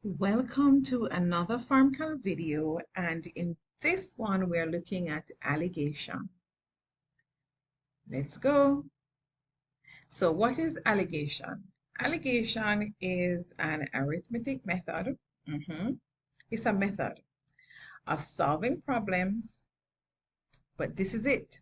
Welcome to another Pharmaceutical video, and in this one we're looking at alligation. Let's go. So what is alligation? Alligation is an arithmetic method. It's a method of solving problems, but this is it.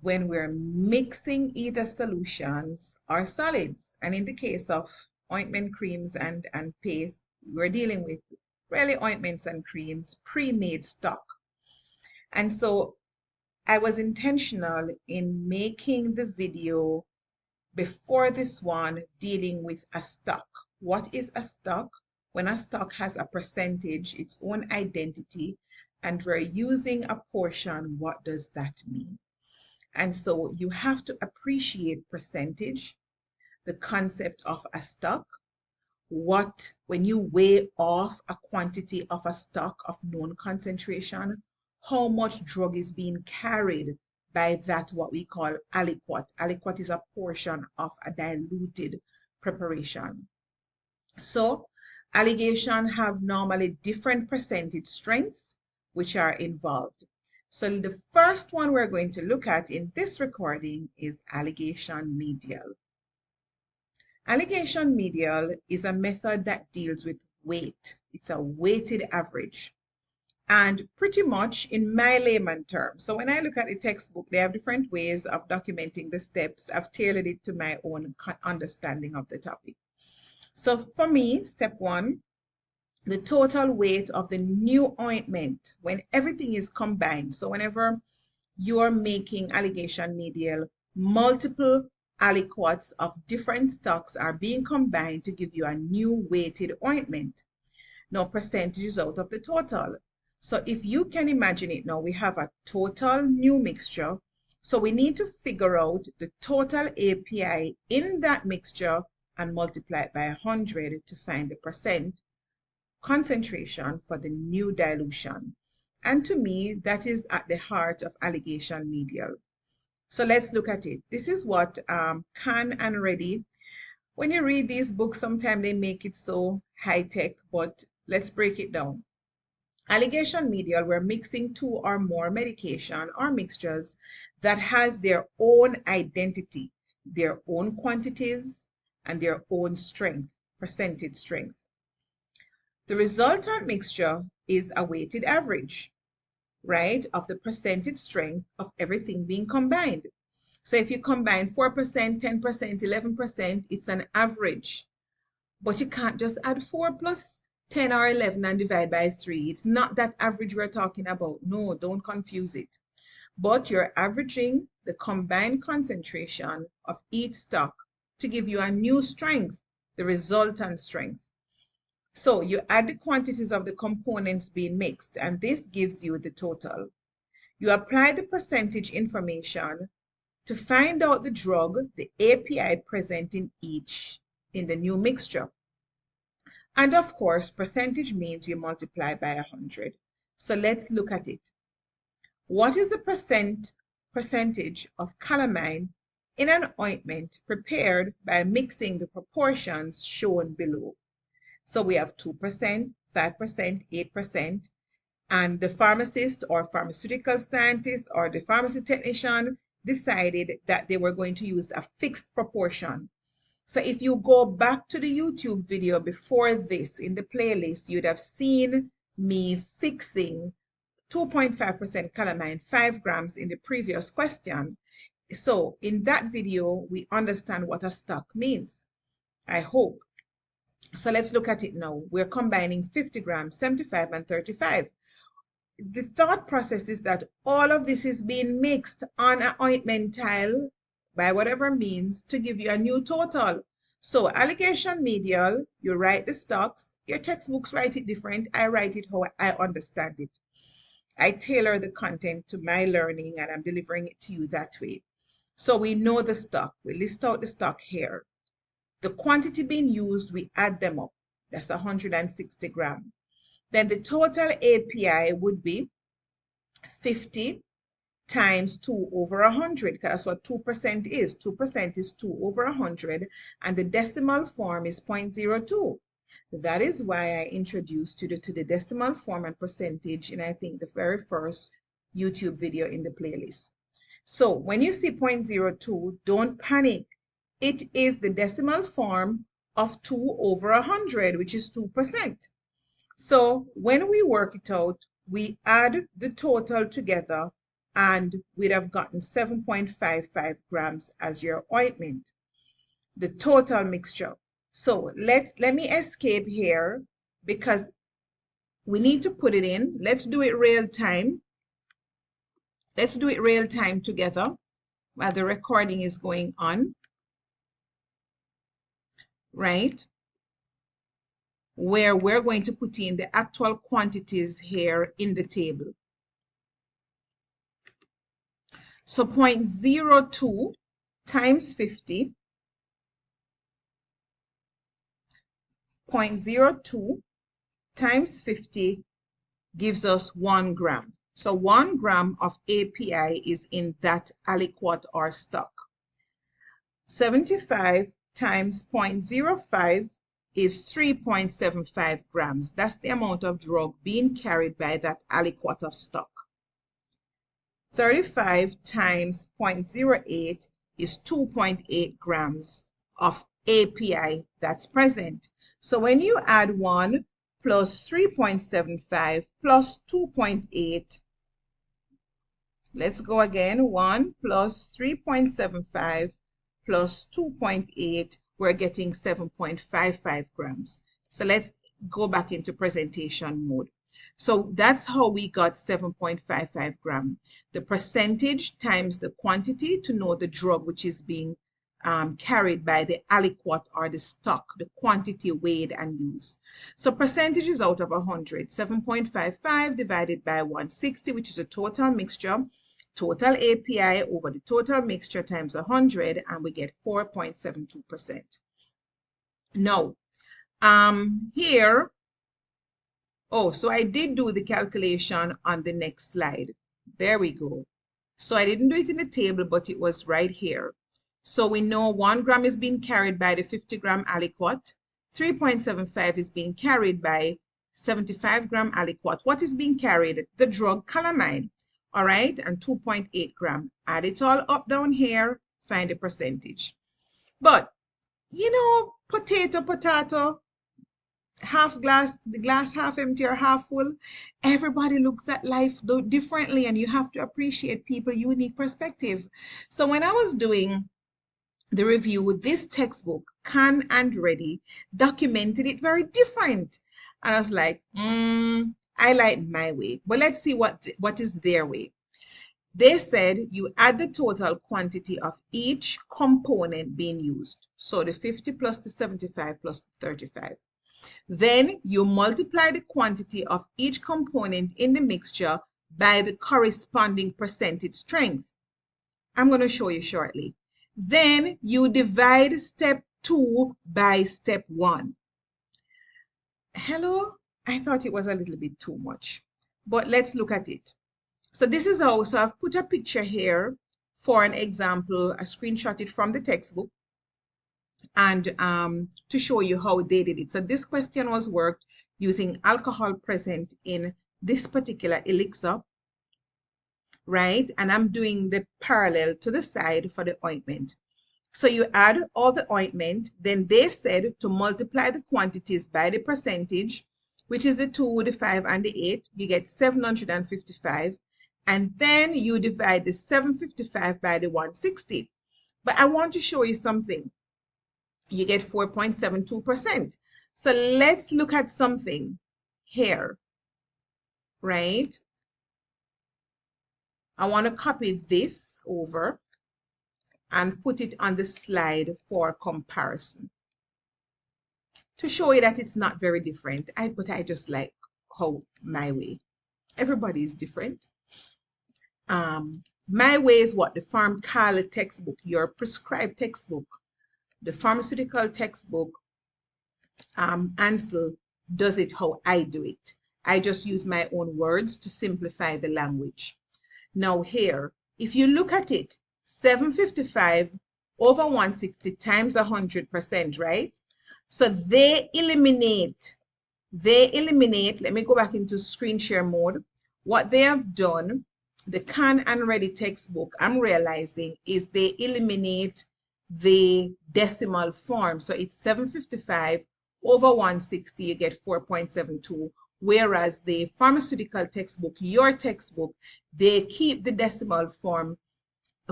When we're mixing either solutions or solids, and in the case of ointment, creams, and paste, we're dealing with really ointments and creams, pre-made stock. And so I was intentional in making the video before this one dealing with a stock. What is a stock? When a stock has a percentage, its own identity, and we're using a portion, what does that mean? And so you have to appreciate percentage, the concept of a stock, when you weigh off a quantity of a stock of known concentration, how much drug is being carried by that what we call aliquot. Aliquot is a portion of a diluted preparation. So alligation have normally different percentage strengths which are involved. So the first one we're going to look at in this recording is alligation medial. Alligation medial is a method that deals with weight. It's a weighted average. And pretty much in my layman terms, so when I look at the textbook, they have different ways of documenting the steps. I've tailored it to my own understanding of the topic. So for me, step one, the total weight of the new ointment when everything is combined. So whenever you are making alligation medial, multiple aliquots of different stocks are being combined to give you a new weighted ointment. Now percentage is out of the total. So if you can imagine it now, we have a total new mixture. So we need to figure out the total API in that mixture and multiply it by 100 to find the percent concentration for the new dilution. And to me, that is at the heart of alligation medial. So let's look at it. This is what Can and Ready. When you read these books, sometimes they make it so high-tech, but let's break it down. Alligation medial, we're mixing two or more medication or mixtures that has their own identity, their own quantities, and their own strength, percentage strength. The resultant mixture is a weighted average, right, of the percentage strength of everything being combined. So if you combine 4%, 10%, 11%, it's an average. But you can't just add 4 plus 10 or 11 and divide by 3. It's not that average we're talking about. No, don't confuse it. But you're averaging the combined concentration of each stock to give you a new strength, the resultant strength. So you add the quantities of the components being mixed, and this gives you the total. You apply the percentage information to find out the drug, the API present in the new mixture. And of course, percentage means you multiply by 100. So let's look at it. What is the percentage of calamine in an ointment prepared by mixing the proportions shown below? So we have 2%, 5%, 8%, and the pharmacist or pharmaceutical scientist or the pharmacy technician decided that they were going to use a fixed proportion. So if you go back to the YouTube video before this in the playlist, you'd have seen me fixing 2.5% calamine, 5 grams in the previous question. So in that video, we understand what a stock means, I hope. So let's look at it now. We're combining 50 grams, 75 and 35. The thought process is that all of this is being mixed on an ointment tile by whatever means to give you a new total. So alligation medial, you write the stocks. Your textbooks write it different. I write it how I understand it. I tailor the content to my learning and I'm delivering it to you that way. So we know the stock. We list out the stock here. The quantity being used, we add them up. That's 160 grams. Then the total API would be 50 times 2 over 100, because that's what 2% is. 2% is 2 over 100, and the decimal form is 0.02. That is why I introduced you to the decimal form and percentage in, I think, the very first YouTube video in the playlist. So when you see 0.02, don't panic. It is the decimal form of 2 over 100, which is 2%. So when we work it out, we add the total together and we'd have gotten 7.55 grams as your ointment, the total mixture. So let me escape here because we need to put it in. Let's do it real time. Let's do it real time together while the recording is going on, right? Where we're going to put in the actual quantities here in the table. So 0.02 times 50, 0.02 times 50 gives us 1 gram. So 1 gram of API is in that aliquot or stock. 75 times 0.05 is 3.75 grams. That's the amount of drug being carried by that aliquot of stock. 35 times 0.08 is 2.8 grams of API that's present. So when you add 1 plus 3.75 plus 2.8, let's go again, 1 plus 3.75 plus 2.8, we're getting 7.55 grams. So let's go back into presentation mode. So that's how we got 7.55 gram. The percentage times the quantity to know the drug which is being carried by the aliquot or the stock, the quantity weighed and used. So percentages out of 100, 7.55 divided by 160, which is a total mixture, total API over the total mixture times 100, and we get 4.72%. Now, here, oh, so I did do the calculation on the next slide. There we go. So I didn't do it in the table, but it was right here. So we know 1 gram is being carried by the 50 gram aliquot. 3.75 is being carried by 75 gram aliquot. What is being carried? The drug calamine. All right, and 2.8 gram. Add it all up down here, find the percentage. But, you know, potato, half glass, the glass half empty or half full. Everybody looks at life differently, and you have to appreciate people's unique perspective. So when I was doing the review, this textbook, Can and Ready, documented it very different. And I was like, I like my way, but let's see what is their way. They said you add the total quantity of each component being used. So the 50 plus the 75 plus the 35. Then you multiply the quantity of each component in the mixture by the corresponding percentage strength. I'm going to show you shortly. Then you divide step 2 by step 1. Hello? I thought it was a little bit too much, but let's look at it. So this is how, so I've put a picture here for an example. I screenshot it from the textbook and to show you how they did it. So this question was worked using alcohol present in this particular elixir, right? And I'm doing the parallel to the side for the ointment. So you add all the ointment, then they said to multiply the quantities by the percentage, which is the 2, the 5, and the 8. You get 755. And then you divide the 755 by the 160. But I want to show you something. You get 4.72%. So let's look at something here, right? I want to copy this over and put it on the slide for comparison to show you that it's not very different. But I just like how my way. Everybody is different. My way is what the Pharmaceutical textbook, your prescribed textbook, the pharmaceutical textbook, Ansel does it how I do it. I just use my own words to simplify the language. Now here, if you look at it, 755 over 160 times 100%, right? So they eliminate, let me go back into screen share mode. What they have done, the Can and Ready textbook, I'm realizing, is they eliminate the decimal form. So it's 755 over 160, you get 4.72. Whereas the pharmaceutical textbook, your textbook, they keep the decimal form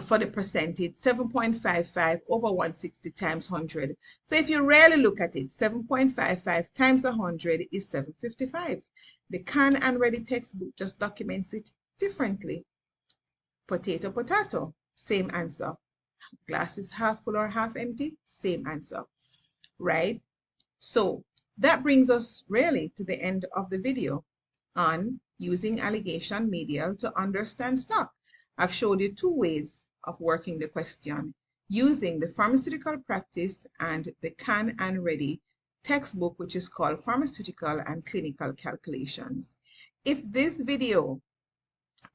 for the percentage, 7.55 over 160 times 100. So if you really look at it, 7.55 times 100 is 755. The Can and Ready textbook just documents it differently. Potato, potato, same answer. Glass is half full or half empty, same answer, right? So that brings us really to the end of the video on using Alligation Medial to understand stock. I've showed you two ways of working the question using the pharmaceutical practice and the Can and Ready textbook, which is called Pharmaceutical and Clinical Calculations. If this video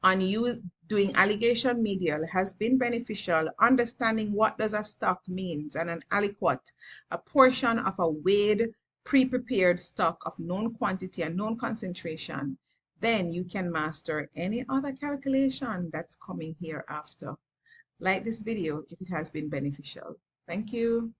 on you doing Alligation Medial has been beneficial, understanding what does a stock means and an aliquot, a portion of a weighed pre-prepared stock of known quantity and known concentration, then you can master any other calculation that's coming hereafter. Like this video if it has been beneficial. Thank you.